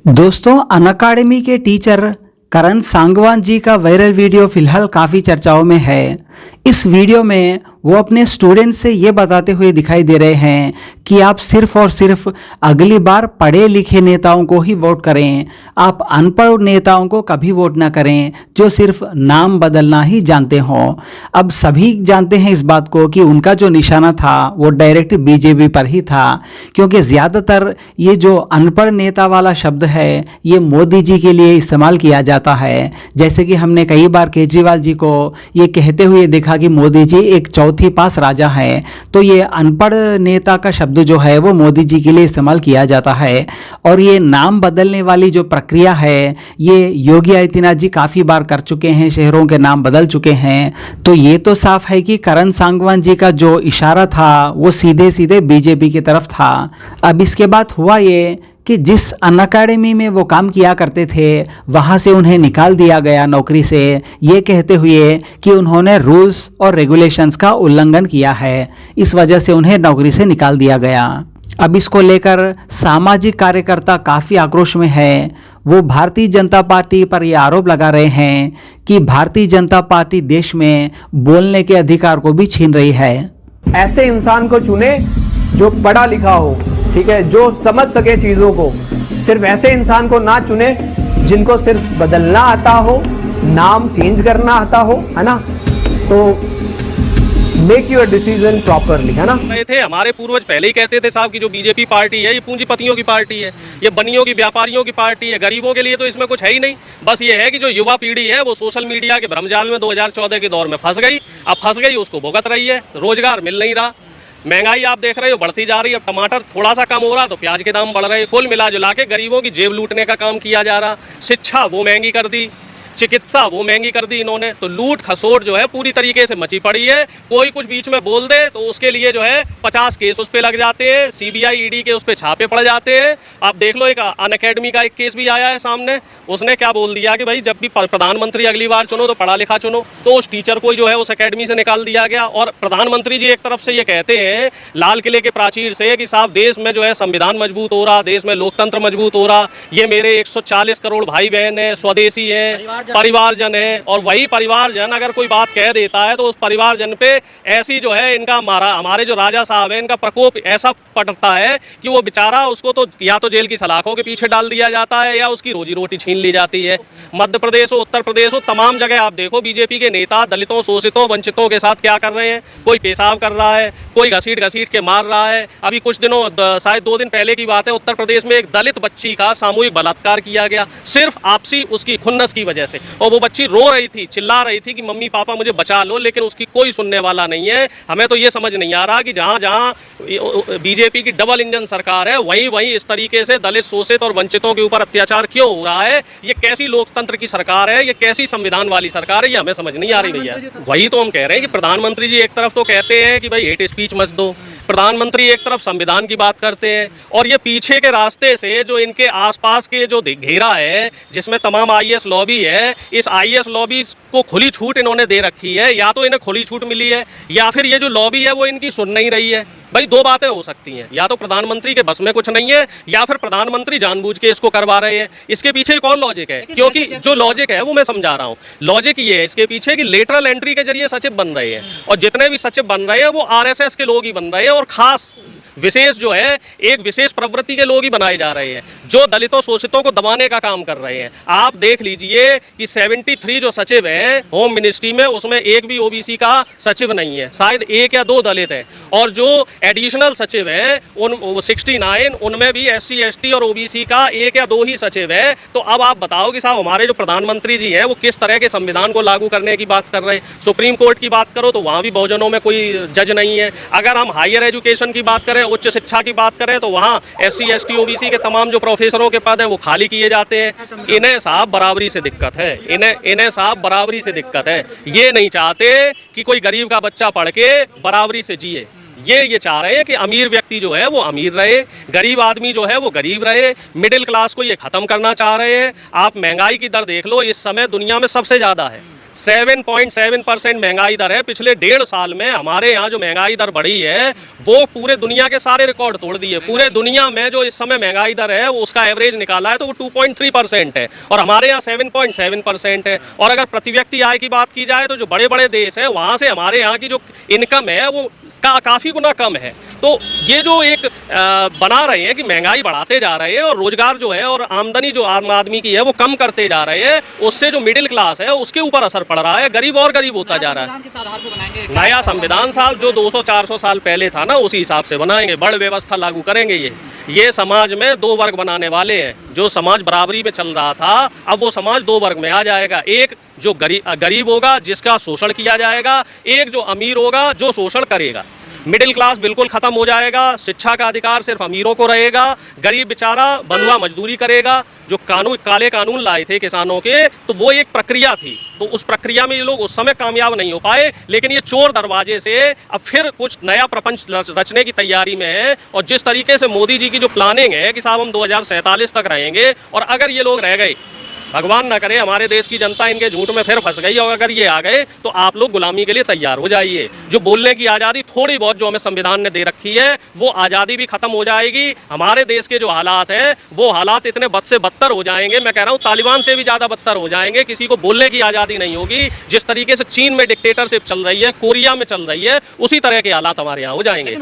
दोस्तों अनअकैडमी के टीचर करण सांगवान जी का वायरल वीडियो फिलहाल काफ़ी चर्चाओं में है। इस वीडियो में वो अपने स्टूडेंट्स से ये बताते हुए दिखाई दे रहे हैं कि आप सिर्फ और सिर्फ अगली बार पढ़े लिखे नेताओं को ही वोट करें, आप अनपढ़ नेताओं को कभी वोट ना करें जो सिर्फ नाम बदलना ही जानते हों। अब सभी जानते हैं इस बात को कि उनका जो निशाना था वो डायरेक्ट बीजेपी पर ही था, क्योंकि ज़्यादातर ये जो अनपढ़ नेता वाला शब्द है ये मोदी जी के लिए इस्तेमाल किया जाता है। जैसे कि हमने कई बार केजरीवाल जी को ये कहते हुए देखा कि मोदी जी एक चौथी पास राजा है, तो ये अनपढ़ नेता का शब्द जो है वो मोदी जी के लिए इस्तेमाल किया जाता है। और ये नाम बदलने वाली जो प्रक्रिया है ये योगी आदित्यनाथ जी काफ़ी बार कर चुके हैं, शहरों के नाम बदल चुके हैं। तो ये तो साफ है कि करण सांगवान जी का जो इशारा था वो सीधे सीधे बीजेपी की तरफ था। अब इसके बाद हुआ ये कि जिस अनअकैडमी में वो काम किया करते थे वहाँ से उन्हें निकाल दिया गया नौकरी से, ये कहते हुए कि उन्होंने रूल्स और रेगुलेशंस का उल्लंघन किया है, इस वजह से उन्हें नौकरी से निकाल दिया गया। अब इसको लेकर सामाजिक कार्यकर्ता काफ़ी आक्रोश में है। वो भारतीय जनता पार्टी पर ये आरोप लगा रहे हैं कि भारतीय जनता पार्टी देश में बोलने के अधिकार को भी छीन रही है। ऐसे इंसान को चुने जो पढ़ा लिखा हो, ठीक है, जो समझ सके चीजों को। सिर्फ ऐसे इंसान को ना चुने जिनको सिर्फ बदलना आता हो, नाम चेंज करना आता हो, है ना। तो मेक योर डिसीजन प्रॉपरली, है ना। थे हमारे पूर्वज पहले ही कहते थे साहब कि जो बीजेपी पार्टी है ये पूंजीपतियों की पार्टी है, ये बनियों की व्यापारियों की पार्टी है, गरीबों के लिए तो इसमें कुछ है ही नहीं। बस ये है कि जो युवा पीढ़ी है वो सोशल मीडिया के भ्रमजाल में 2014 के दौर में फंस गई। अब फंस गई, उसको भुगत रही है, रोजगार मिल नहीं रहा, महंगाई आप देख रहे हो बढ़ती जा रही है। अब टमाटर थोड़ा सा कम हो रहा तो प्याज के दाम बढ़ रहे हैं। कुल मिला जुला के गरीबों की जेब लूटने का काम किया जा रहा। शिक्षा वो महंगी कर दी, चिकित्सा वो महंगी कर दी इन्होंने। तो लूट खसोट जो है पूरी तरीके से मची पड़ी है। कोई कुछ बीच में बोल दे तो उसके लिए जो है 50 केस उस पर लग जाते हैं, सीबीआई ईडी के उस पर छापे पड़ जाते हैं। आप देख लो, एक अनअकैडमी का एक केस भी आया है सामने। उसने क्या बोल दिया कि भाई जब भी प्रधानमंत्री अगली बार चुनो तो पढ़ा लिखा चुनो, तो उस टीचर को जो है उस अकेडमी से निकाल दिया गया। और प्रधानमंत्री जी एक तरफ से ये कहते हैं लाल किले के प्राचीर से कि साहब देश में जो है संविधान मजबूत हो रहा, देश में लोकतंत्र मजबूत हो रहा, ये मेरे 140 करोड़ भाई बहन है, स्वदेशी है, परिवारजन है। और वही परिवारजन अगर कोई बात कह देता है तो उस परिवारजन पे ऐसी जो है इनका हमारे जो राजा साहब है इनका प्रकोप ऐसा पड़ता है कि वो बेचारा उसको तो या तो जेल की सलाखों के पीछे डाल दिया जाता है या उसकी रोजी रोटी छीन ली जाती है। मध्य प्रदेश हो, उत्तर प्रदेश हो, तमाम जगह आप देखो बीजेपी के नेता दलितों, शोषितों, वंचितों के साथ क्या कर रहे हैं। कोई पेशाब कर रहा है, कोई घसीट घसीट के मार रहा है। अभी कुछ दिनों शायद 2 दिन पहले की बात है, उत्तर प्रदेश में एक दलित बच्ची का सामूहिक बलात्कार किया गया सिर्फ आपसी उसकी खुन्नस की वजह से। और वो बच्ची रो रही थी, चिल्ला रही थी कि मम्मी पापा मुझे बचा लो, लेकिन उसकी कोई सुनने वाला नहीं है। हमें तो ये समझ नहीं आ रहा कि जहाँ जहाँ बीजेपी की डबल इंजन सरकार है वहीं वहीं इस तरीके से दलित, शोषित और वंचितों के ऊपर अत्याचार क्यों हो रहा है। ये कैसी लोकतंत्र की सरकार है, ये कैसी संविधान वाली सरकार है, ये हमें समझ नहीं आ रही भैया। वही तो हम कह रहे हैं कि प्रधानमंत्री जी एक तरफ तो कहते हैं कि भाई हेट स्पीच मत दो, प्रधानमंत्री एक तरफ संविधान की बात करते हैं, और ये पीछे के रास्ते से जो इनके आसपास के जो घेरा है जिसमें तमाम आईएएस लॉबी है, इस आईएएस लॉबी को खुली छूट इन्होंने दे रखी है। या तो इन्हें खुली छूट मिली है या फिर ये जो लॉबी है वो इनकी सुन नहीं रही है। भाई दो बातें हो सकती हैं, या तो प्रधानमंत्री के बस में कुछ नहीं है या फिर प्रधानमंत्री जानबूझ के इसको करवा रहे हैं। इसके पीछे कौन लॉजिक है? क्योंकि जो लॉजिक है वो मैं समझा रहा हूँ। लॉजिक ये है इसके पीछे कि लेटरल एंट्री के जरिए सचिव बन रहे हैं, और जितने भी सचिव बन रहे हैं वो आरएसएस के लोग ही बन रहे हैं, और खास विशेष जो है एक विशेष प्रवृत्ति के लोग ही बनाए जा रहे हैं जो दलितों, शोषितों को दबाने का काम कर रहे हैं। आप देख लीजिए कि 73 जो सचिव हैं होम मिनिस्ट्री में, उसमें एक भी ओबीसी का सचिव नहीं है, शायद 1 या 2 दलित हैं। और जो एडिशनल सचिव हैं उन 69, उनमें भी एससी, एसटी और ओबीसी का 1 या 2 ही सचिव है। तो अब आप बताओ कि साहब हमारे जो प्रधानमंत्री जी हैं वो किस तरह के संविधान को लागू करने की बात कर रहे हैं। सुप्रीम कोर्ट की बात करो तो वहाँ भी बहुजनों में कोई जज नहीं है। अगर हम हायर एजुकेशन की बात करें, उच्च शिक्षा की बात करें, तो वहाँ एससी, एसटी, ओबीसी के तमाम जो प्रोफेसरों के पद हैं वो खाली किए जाते हैं। इन्हें साहब बराबरी से दिक्कत है, इन्हें साहब बराबरी से दिक्कत है। ये नहीं चाहते कि कोई गरीब का बच्चा पढ़ के बराबरी से जिए। ये चाह रहे हैं कि अमीर व्यक्ति जो है वो अमीर रहे, गरीब आदमी जो है वो गरीब रहे। मिडिल क्लास को ये खत्म करना चाह रहे हैं। आप महंगाई की दर देख लो, इस समय दुनिया में सबसे ज़्यादा है। 7.7% महंगाई दर है। पिछले 1.5 साल में हमारे यहाँ जो महंगाई दर बढ़ी है वो पूरे दुनिया के सारे रिकॉर्ड तोड़ दिए। पूरे दुनिया में जो इस समय महंगाई दर है वो उसका एवरेज निकाला है तो वो 2.3% है और हमारे यहाँ 7.7% है। और अगर प्रति व्यक्ति आय की बात की जाए तो जो बड़े बड़े देश हैं वहाँ से हमारे यहाँ की जो इनकम है वो काफ़ी गुना कम है। तो ये जो एक बना रहे हैं कि महंगाई बढ़ाते जा रहे हैं और रोजगार जो है और आमदनी जो आम आदमी की है वो कम करते जा रहे हैं, उससे जो मिडिल क्लास है उसके ऊपर असर पड़ रहा है, गरीब और गरीब होता जा रहा है। नया संविधान साहब जो 200-400 साल पहले था ना उसी हिसाब से बनाएंगे, बड़ व्यवस्था लागू करेंगे। ये समाज में 2 वर्ग बनाने वाले हैं। जो समाज बराबरी में चल रहा था अब वो समाज 2 वर्ग में आ जाएगा। एक जो गरीब होगा जिसका शोषण किया जाएगा, एक जो अमीर होगा जो शोषण करेगा। मिडिल क्लास बिल्कुल खत्म हो जाएगा, शिक्षा का अधिकार सिर्फ अमीरों को रहेगा, गरीब बेचारा बंधुआ मजदूरी करेगा। जो काले कानून लाए थे किसानों के तो वो एक प्रक्रिया थी, तो उस प्रक्रिया में ये लोग उस समय कामयाब नहीं हो पाए, लेकिन ये चोर दरवाजे से अब फिर कुछ नया प्रपंच रचने की तैयारी में है। और जिस तरीके से मोदी जी की जो प्लानिंग है कि साहब हम 2047 तक रहेंगे, और अगर ये लोग रह गए, भगवान ना करे हमारे देश की जनता इनके झूठ में फिर फंस गई और अगर ये आ गए तो आप लोग गुलामी के लिए तैयार हो जाइए। जो बोलने की आज़ादी थोड़ी बहुत जो हमें संविधान ने दे रखी है वो आज़ादी भी खत्म हो जाएगी। हमारे देश के जो हालात हैं वो हालात इतने बद से बदतर हो जाएंगे, मैं कह रहा हूँ तालिबान से भी ज़्यादा बदतर हो जाएंगे। किसी को बोलने की आज़ादी नहीं होगी। जिस तरीके से चीन में डिक्टेटरशिप चल रही है, कोरिया में चल रही है, उसी तरह के हालात हमारे यहाँ हो जाएंगे।